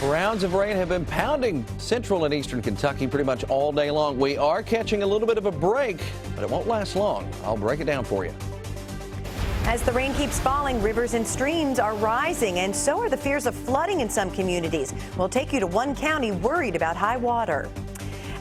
Rounds of rain have been pounding central and eastern Kentucky pretty much all day long. We are catching a little bit of a break, but it won't last long. I'll break it down for you. As the rain keeps falling, rivers and streams are rising, and so are the fears of flooding in some communities. We'll take you to one county worried about high water.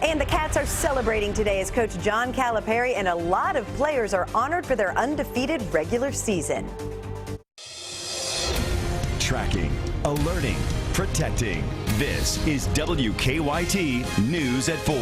And the Cats are celebrating today as Coach John Calipari and a lot of players are honored for their undefeated regular season. Tracking, alerting, protecting. This is WKYT News at 4.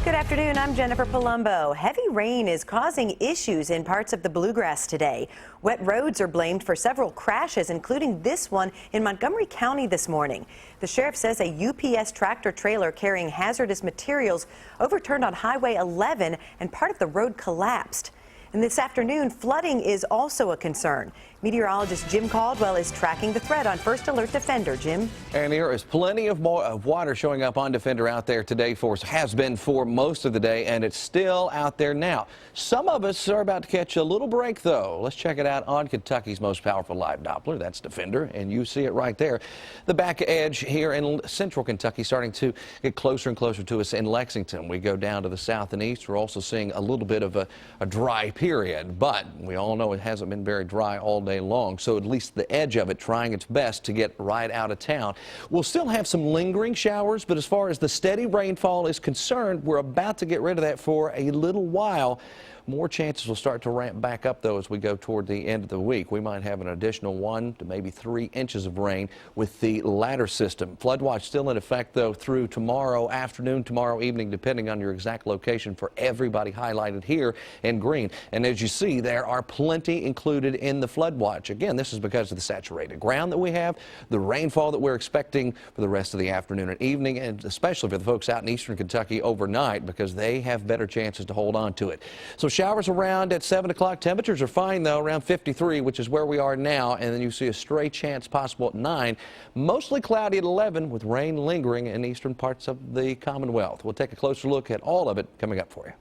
Good afternoon, I'm Jennifer Palumbo. Heavy rain is causing issues in parts of the Bluegrass today. Wet roads are blamed for several crashes, including this one in Montgomery County this morning. The sheriff says a UPS tractor trailer carrying hazardous materials overturned on Highway 11 and part of the road collapsed. And this afternoon, flooding is also a concern. Meteorologist Jim Caldwell is tracking the threat on First Alert Defender. Jim? And there is plenty of water showing up on Defender out there today has been for most of the day, and it's still out there now. Some of us are about to catch a little break, though. Let's check it out on Kentucky's most powerful live Doppler. That's Defender, and you see it right there. The back edge here in central Kentucky starting to get closer and closer to us in Lexington. We go down to the south and east. We're also seeing a little bit of a dry period, but we all know it hasn't been very dry all day long, so at least the edge of it trying its best to get right out of town. We'll still have some lingering showers, but as far as the steady rainfall is concerned, we're about to get rid of that for a little while. More chances will start to ramp back up, though, as we go toward the end of the week. We might have an additional 1 to maybe 3 inches of rain with the ladder system. Flood watch still in effect, though, through tomorrow afternoon, tomorrow evening, depending on your exact location for everybody highlighted here in green. And as you see, there are plenty included in the flood watch. Again, this is because of the saturated ground that we have, the rainfall that we're expecting for the rest of the afternoon and evening, and especially for the folks out in eastern Kentucky overnight, because they have better chances to hold on to it. So showers around at 7 o'clock. Temperatures are fine, though, around 53, which is where we are now. And then you see a stray chance possible at 9. Mostly cloudy at 11 with rain lingering in eastern parts of the Commonwealth. We'll take a closer look at all of it coming up for you.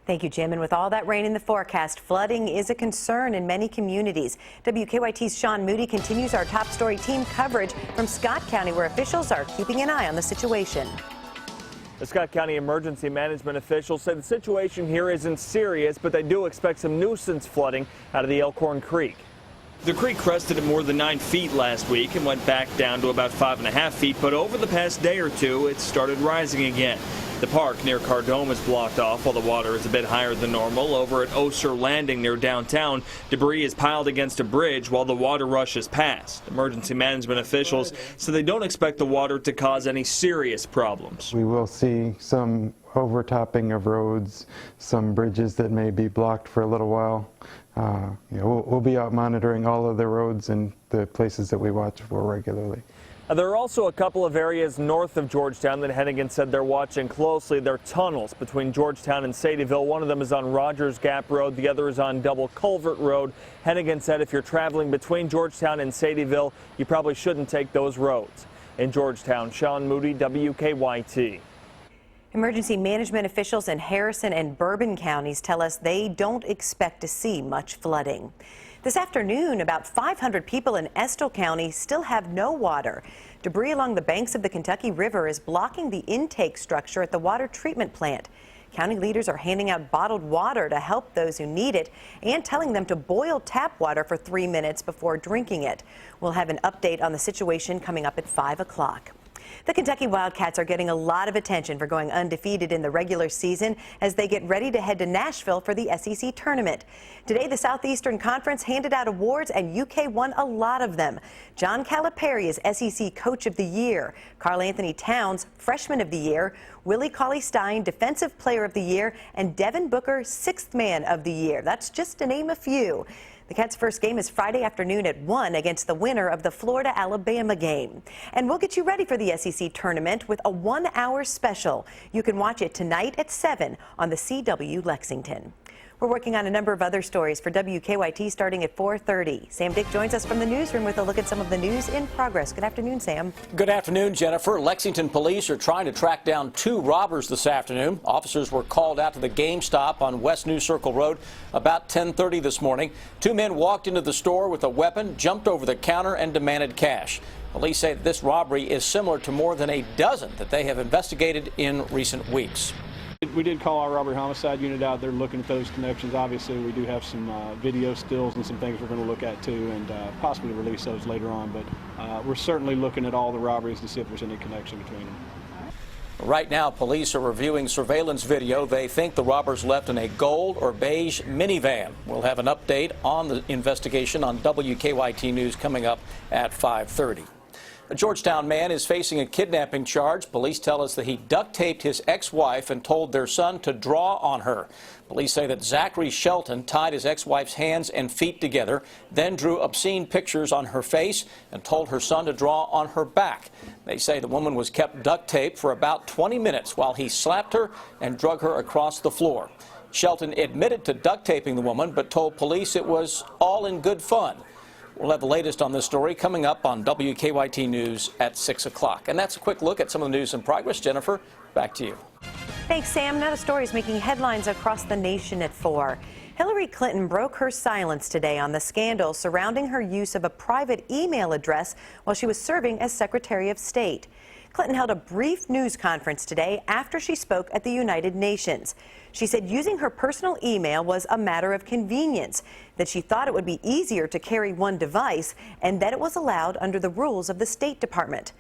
Thank you, Jim. And with all that rain in the forecast, flooding is a concern in many communities. WKYT's Sean Moody continues our top story team coverage from Scott County, where officials are keeping an eye on the situation. The Scott County emergency management officials said the situation here isn't serious, but they do expect some nuisance flooding out of the Elkhorn Creek. The creek crested at more than 9 feet last week and went back down to about 5.5 feet, but over the past day or two, it started rising again. The park near Cardome is blocked off while the water is a bit higher than normal. Over at Oser Landing near downtown, debris is piled against a bridge while the water rushes past. Emergency management officials say they don't expect the water to cause any serious problems. We will see some overtopping of roads, some bridges that may be blocked for a little while. We'll be out monitoring all of the roads and the places that we watch for regularly. There are also a couple of areas north of Georgetown that Hennigan said they're watching closely. They're tunnels between Georgetown and Sadieville. One of them is on Rogers Gap Road. The other is on Double Culvert Road. Hennigan said if you're traveling between Georgetown and Sadieville, you probably shouldn't take those roads. In Georgetown, Sean Moody, WKYT. Emergency management officials in Harrison and Bourbon counties tell us they don't expect to see much flooding. This afternoon, about 500 people in Estill County still have no water. Debris along the banks of the Kentucky River is blocking the intake structure at the water treatment plant. County leaders are handing out bottled water to help those who need it and telling them to boil tap water for 3 minutes before drinking it. We'll have an update on the situation coming up at 5 o'clock. The Kentucky Wildcats are getting a lot of attention for going undefeated in the regular season as they get ready to head to Nashville for the SEC tournament. Today, the Southeastern Conference handed out awards, and UK won a lot of them. John Calipari is SEC Coach of the Year. Karl Anthony Towns, Freshman of the Year. Willie Cauley-Stein, Defensive Player of the Year. And Devin Booker, Sixth Man of the Year. That's just to name a few. The Cats' first game is Friday afternoon at 1 against the winner of the Florida-Alabama game. And we'll get you ready for the SEC tournament with a 1-hour special. You can watch it tonight at 7 on the CW Lexington. We're working on a number of other stories for WKYT starting at 4:30. Sam Dick joins us from the newsroom with a look at some of the news in progress. Good afternoon, Sam. Good afternoon, Jennifer. Lexington police are trying to track down 2 robbers this afternoon. Officers were called out to the GameStop on West New Circle Road about 10:30 this morning. 2 men walked into the store with a weapon, jumped over the counter, and demanded cash. Police say that this robbery is similar to more than a dozen that they have investigated in recent weeks. We did call our robbery homicide unit out there looking at those connections. Obviously, we do have some video stills and some things we're going to look at too, and possibly release those later on. But we're certainly looking at all the robberies to see if there's any connection between them. Right now, police are reviewing surveillance video. They think the robbers left in a gold or beige minivan. We'll have an update on the investigation on WKYT News coming up at 5:30. A Georgetown man is facing a kidnapping charge. Police tell us that he duct taped his ex-wife and told their son to draw on her. Police say that Zachary Shelton tied his ex-wife's hands and feet together, then drew obscene pictures on her face and told her son to draw on her back. They say the woman was kept duct taped for about 20 minutes while he slapped her and drug her across the floor. Shelton admitted to duct taping the woman but told police it was all in good fun. We'll have the latest on this story coming up on WKYT News at 6 o'clock. And that's a quick look at some of the news in progress. Jennifer, back to you. Thanks, Sam. Now the story is making headlines across the nation at 4. Hillary Clinton broke her silence today on the scandal surrounding her use of a private email address while she was serving as Secretary of State. Clinton held a brief news conference today after she spoke at the United Nations. She said using her personal email was a matter of convenience, that she thought it would be easier to carry one device, and that it was allowed under the rules of the State Department.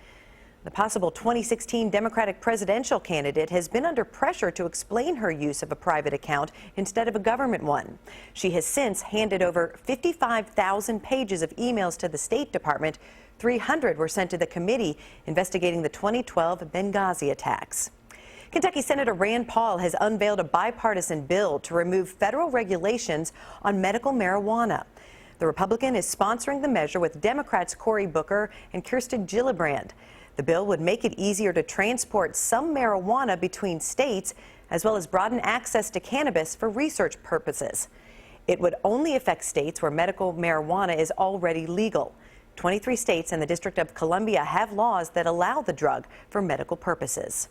The possible 2016 Democratic presidential candidate has been under pressure to explain her use of a private account instead of a government one. She has since handed over 55,000 pages of emails to the State Department. 300 were sent to the committee investigating the 2012 Benghazi attacks. Kentucky Senator Rand Paul has unveiled a bipartisan bill to remove federal regulations on medical marijuana. The Republican is sponsoring the measure with Democrats Cory Booker and Kirsten Gillibrand. The bill would make it easier to transport some marijuana between states, as well as broaden access to cannabis for research purposes. It would only affect states where medical marijuana is already legal. 23 states and the District of Columbia have laws that allow the drug for medical purposes.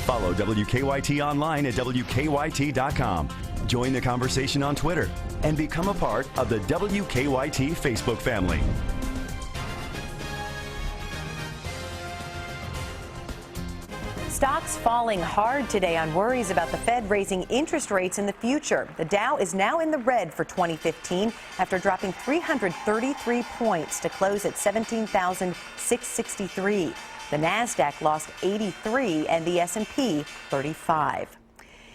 Follow WKYT online at WKYT.com. Join the conversation on Twitter and become a part of the WKYT Facebook family. Stocks falling hard today on worries about the Fed raising interest rates in the future. The Dow is now in the red for 2015 after dropping 333 points to close at 17,663. The Nasdaq lost 83 and the S&P 35.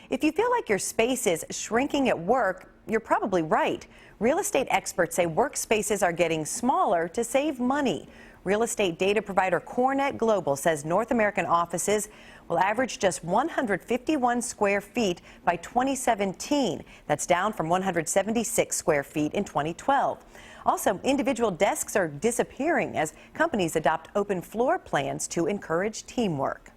If you feel like your space is shrinking at work, you're probably right. Real estate experts say workspaces are getting smaller to save money. Real estate data provider Cornet Global says North American offices will average just 151 square feet by 2017. That's down from 176 square feet in 2012. Also, individual desks are disappearing as companies adopt open floor plans to encourage teamwork.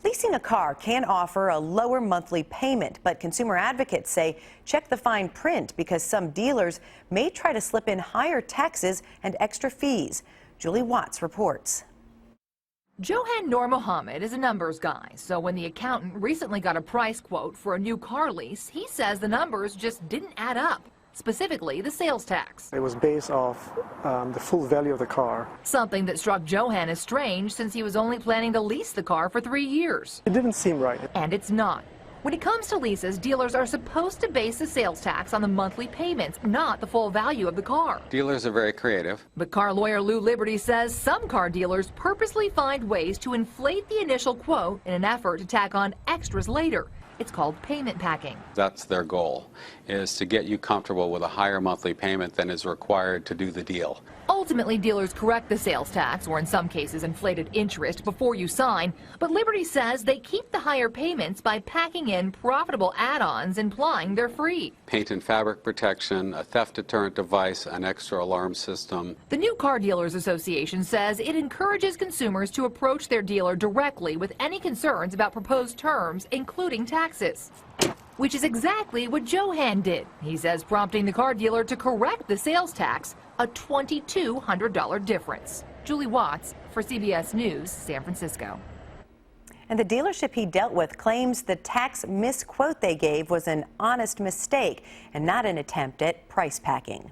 Leasing a car can offer a lower monthly payment, but consumer advocates say check the fine print because some dealers may try to slip in higher taxes and extra fees. Julie Watts reports. Johan Noor Mohammed is a numbers guy, so when the accountant recently got a price quote for a new car lease, he says the numbers just didn't add up, specifically the sales tax. It was based off the full value of the car. Something that struck Johan as strange since he was only planning to lease the car for 3 years. It didn't seem right. And it's not. When it comes to leases, dealers are supposed to base the sales tax on the monthly payments, not the full value of the car. Dealers are very creative. But car lawyer Lou Liberty says some car dealers purposely find ways to inflate the initial quote in an effort to tack on extras later. It's called payment packing. That's their goal, is to get you comfortable with a higher monthly payment than is required to do the deal. Ultimately, dealers correct the sales tax, or in some cases inflated interest, before you sign. But Liberty says they keep the higher payments by packing in profitable add-ons implying they're free. Paint and fabric protection, a theft deterrent device, an extra alarm system. The New Car Dealers Association says it encourages consumers to approach their dealer directly with any concerns about proposed terms, including taxes. Which is exactly what Johan did. He says prompting the car dealer to correct the sales tax, a $2,200 difference. Julie Watts for CBS News, San Francisco. And the dealership he dealt with claims the tax misquote they gave was an honest mistake and not an attempt at price packing.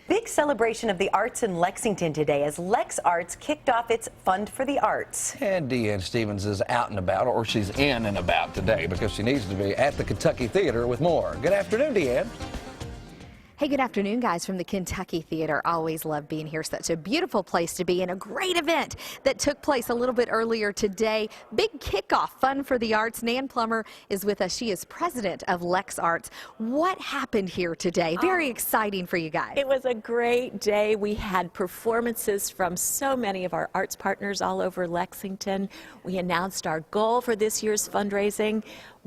Big celebration of the arts in Lexington today as Lex Arts kicked off its Fund for the Arts. And Deanne Stevens is out and about, or she's in and about today because she needs to be at the Kentucky Theater with more. Good afternoon, Deanne. Hey, good afternoon, guys, from the Kentucky Theater. Always love being here. Such a beautiful place to be, and a great event that took place a little bit earlier today. Big kickoff, Fun for the Arts. Nan Plummer is with us. She is president of Lex Arts. What happened here today? Very exciting for you guys. It was a great day. We had performances from so many of our arts partners all over Lexington. We announced our goal for this year's fundraising,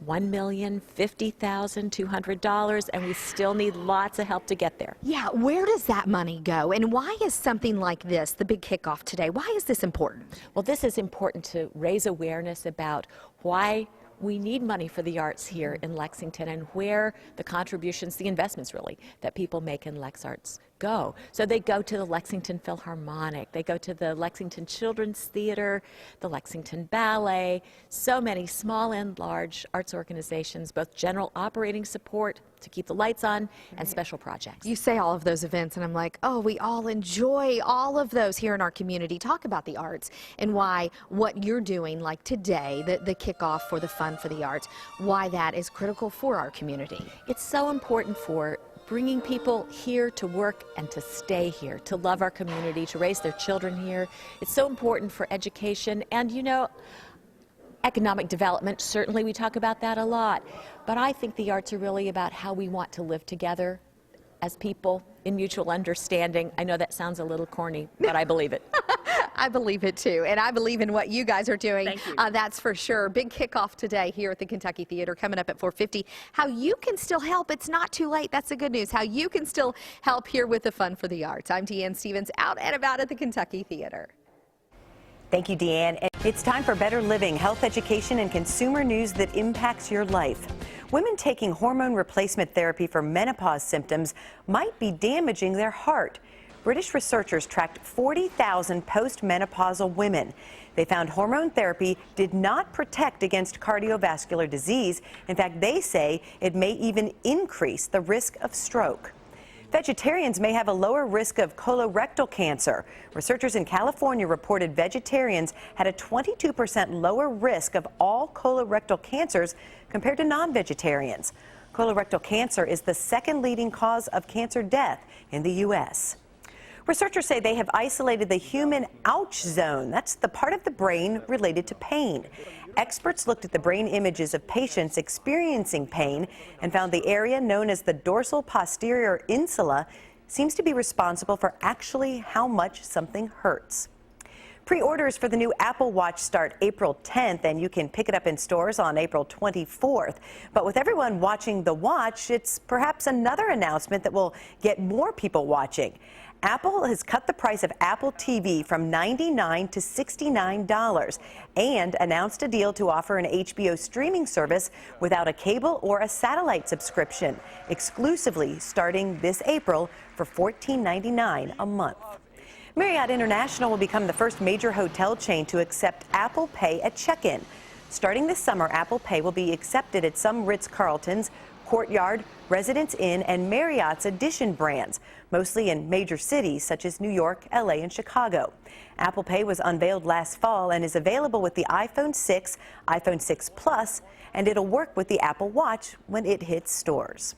$1,050,200, and we still need lots of help to get there. Yeah, where does that money go, and why is something like this, the big kickoff today, why is this important? Well, this is important to raise awareness about why we need money for the arts here in Lexington and where the contributions, the investments really, that people make in Lex Arts go. So they go to the Lexington Philharmonic, they go to the Lexington Children's Theater, the Lexington Ballet, so many small and large arts organizations, both general operating support to keep the lights on and special projects. You say all of those events and I'm like, oh, we all enjoy all of those here in our community. Talk about the arts and why what you're doing, like today, the kickoff for the Fun for the Arts, why that is critical for our community. It's so important for bringing people here to work and to stay here, to love our community, to raise their children here. It's so important for education and, you know, economic development. Certainly we talk about that a lot, but I think the arts are really about how we want to live together as people in mutual understanding. I know that sounds a little corny, but I believe it. I believe it too, and I believe in what you guys are doing. Thank you. That's for sure. Big kickoff today here at the Kentucky Theater coming up at 4:50. How you can still help, it's not too late. That's the good news. How you can still help here with the Fun for the Arts. I'm Deanne Stevens, out and about at the Kentucky Theater. Thank you, Deanne. It's time for Better Living, health education, and consumer news that impacts your life. Women taking hormone replacement therapy for menopause symptoms might be damaging their heart. British researchers tracked 40,000 postmenopausal women. They found hormone therapy did not protect against cardiovascular disease. In fact, they say it may even increase the risk of stroke. Vegetarians may have a lower risk of colorectal cancer. Researchers in California reported vegetarians had a 22% lower risk of all colorectal cancers compared to non-vegetarians. Colorectal cancer is the second leading cause of cancer death in the U.S. Researchers say they have isolated the human ouch zone. That's the part of the brain related to pain. Experts looked at the brain images of patients experiencing pain and found the area known as the dorsal posterior insula seems to be responsible for actually how much something hurts. Pre-orders for the new Apple Watch start April 10th, and you can pick it up in stores on April 24th. But with everyone watching the watch, it's perhaps another announcement that will get more people watching. Apple has cut the price of Apple TV from $99 to $69 and announced a deal to offer an HBO streaming service without a cable or a satellite subscription, exclusively starting this April for $14.99 a month. Marriott International will become the first major hotel chain to accept Apple Pay at check-in. Starting this summer, Apple Pay will be accepted at some Ritz-Carltons, Courtyard, Residence Inn, and Marriott's Edition brands, mostly in major cities such as New York, LA, and Chicago. Apple Pay was unveiled last fall and is available with the iPhone 6, iPhone 6 Plus, and it'll work with the Apple Watch when it hits stores.